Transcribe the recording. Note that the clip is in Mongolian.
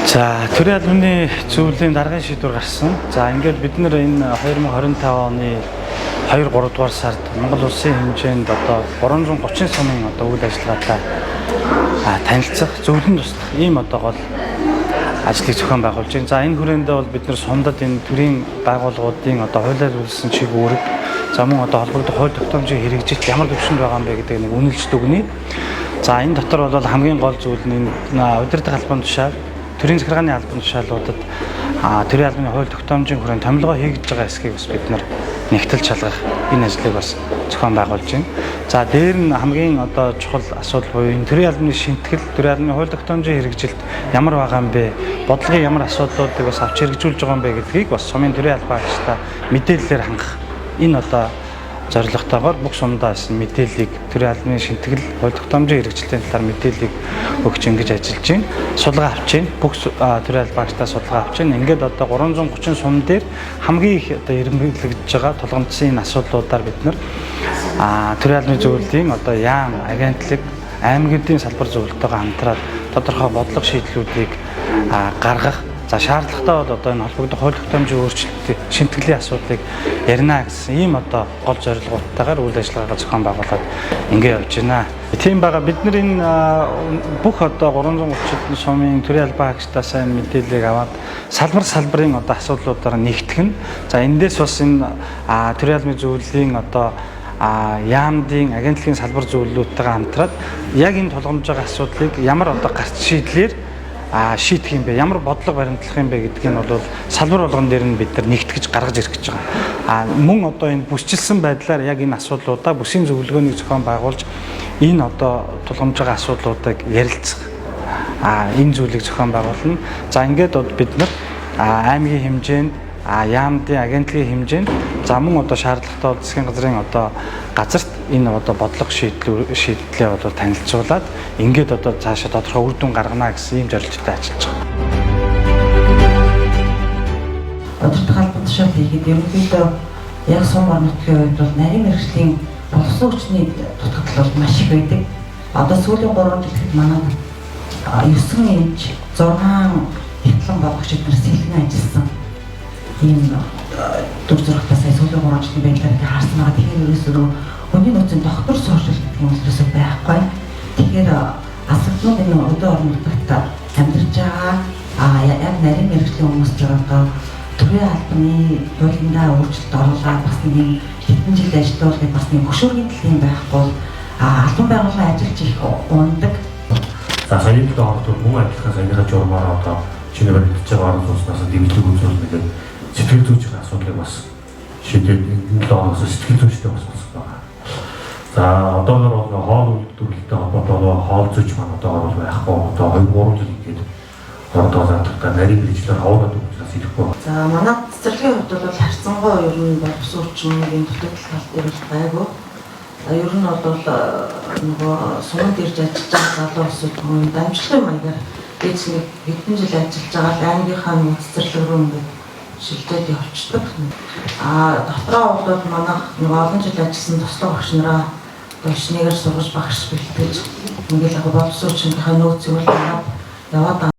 За төрийн албаны зөвлөлийн даргын шийдвэр гарсан. За ингээд бид нэр энэ 2025 оны 2-3 дугаар сард Монгол улсын хэмжээнд одоо 330 сумын одоо үйл ажиллагаатай танилцах, зөвлөн туслах ийм одоо гол ажлыг зохион байгуулж байна. За энэ хүрээндээ бол бид нэр сумдад энэ төрийн байгууллагуудын одоо хуулиар үйлсэн чиг үүрэг, за мөн одоо холбогдох хууль тогтоомжийг хэрэгжиж ямар төвшөнд байгаа юм бэ гэдэг нэг үнэлж дүгнэе. За энэ дотор бол хамгийн гол зүйл нь удирдах албан тушаал, төрийн захиргааны албан тушаалуудад төрийн албаны хууль тогтоомжийн хүрээнд томилгоо хийж байгаа эсхийг бас бид нар нэгтэл шалгах энэ ажлыг бас зохион байгуулж байна. За дээр нь хамгийн одоо чухал асуудал буюу энэ төрийн албаны шинтгэл, төрийн албаны хууль тогтоомжийн хэрэгжилт ямар байгаа юм бэ? Бодлогын ямар асуудлуудыг бас авч хэрэгжүүлж байгаа юм бэ гэдгийг бас сумын төрийн албан агчтай мэдээллээр хангах энэ одоо зорилготойгоор бүх сумдаа мэдээллийг төрийн албаны шинтгэл, хууль тогтоомжийн хэрэгжилтийн талаар мэдээллийг өгч ингэж ажиллаж байна. Судалгаа авч байна. Бүх төрийн албан агчтай судалгаа авч байна. Ингээд одоо 330 сум дээр хамгийн их одоо ирэмбэлэгдэж байгаа тулгамдсан энэ асуудлуудаар бид нар төрийн албаны зөвлөлийн одоо яам, агентлаг, аймагуудын салбар зөвлөлтөйгөө хамтраад тодорхой бодлого шийдлүүдийг гаргах. За шаардлагатай бол одоо энэ холбогдох хууль тогтоомжийн өөрчлөлтийн шинтгэлийн асуудлыг ярина гэсэн ийм одоо гол зорилгоотойгоор үйл ажиллагаагаа зохион байгуулад ингэ явж байна. Тийм байгаа бид нар энэ бүх одоо 330 сумын төрийн албан агчтай сайн мэдээллийг аваад салбарын одоо асуудлуудаар нэгтгэн. За эндээс бас энэ төрийн албаны зөвлөлийн одоо яамдын агентлагийн салбар зөвлөлтөйгөө хамтраад яг энэ тулгамж байгаа асуудлыг ямар одоо гарц шийдлэр шийдэх юм бэ? Ямар бодлого баримтлах юм бэ гэдгийг нь бол салбар болгон дээр нь бид нар нэгтгэж гаргаж ирэх гэж байгаа. Мөн одоо энэ бүсчилсэн байдлаар яг энэ асуудлуудаа бүсийн зөвлөгөөнийг зохион байгуулж энэ одоо тулгамж байгаа асуудлуудыг ярилцах энэ зүйлийг зохион байгуулна. За ингээд бид нар аймгийн хэмжээнд яамдын агентлагийн хэмжээнд за мөн одоо шаардлагатай бол засгийн газрын одоо газарт энэ одоо бодлого шийдлээ одоо танилцуулаад ингээд одоо цаашаа тодорхой үр дүн гаргана гэсэн ийм зорилттой ажиллаж байгаа. Удирдах албан тушаал хийхэд ерөнхийдөө яг сум орнотгийн үед бол нарийн мэргэжлийн боловсон хүчний дутагдал бол маш их байдаг. Одоо сүүлийн 3 жилд манай 9 инч 6 хятлан болгогч эдгээр сэлгэн ажилласан. Ийм дүр зурагтай сая сүүлийн 3 жилийн байдлаар харсан байгаа. Тэгэхээр ерөөсөө хүний нөөцийн доктор сууршилт гэдэг юм ерөөсөө байхгүй. Тэгэхээр асуултууд энэ өдөө орнотогт амьдарч байгаа яг нарийн мэргэжлийн хүмүүс ч одоо төрийн албаны хуулиндаа өөрчлөлт оруулаад бас нэг хэдэн жил ажиллуулдаг бас нэг хөшөөргийн төлөв байхгүй албан байгууллагын ажилч их ундаг. За саяны доордоо мөн адилхан саяныхаа журмаар одоо чинээр мэдж байгаа орон сууцнаас дэмжлэг үзүүлнэ сэтгэл зүйчийн асуудлыг бас шийдээд энэ доороос сэтгэл зүйчтэй бас байна. За одоогор бол хоол үйлдвэрлэлтэй холбоотой хоол зүйч маань одоогор байхгүй. Одоо 2-3 жил гээд одоо заалтаа нарийн мэргэжлэр хоолой үйлчлээс ирэхгүй. За манай цэцэрлэгийн хувьд бол харьцангуй ер нь боловсон хүчний дутагдал тал дээр бол гайгүй. Ер нь бол нөгөө суманд ирж ажиллаж байгаа залуу хүмүүсд дамжлагын маягаар дээд нэг хэдэн жил ажиллаж байгаа аймгийнхаа цэцэрлэг рүү ингээд шилжээд явчихдаг. Дотроо бол манай нэг олон жил ажилласан туслах багш нараа шинээр сургаж багш бэлтгэж ингээл яг боловсон хүчнийхээ нөөцийг бол яваад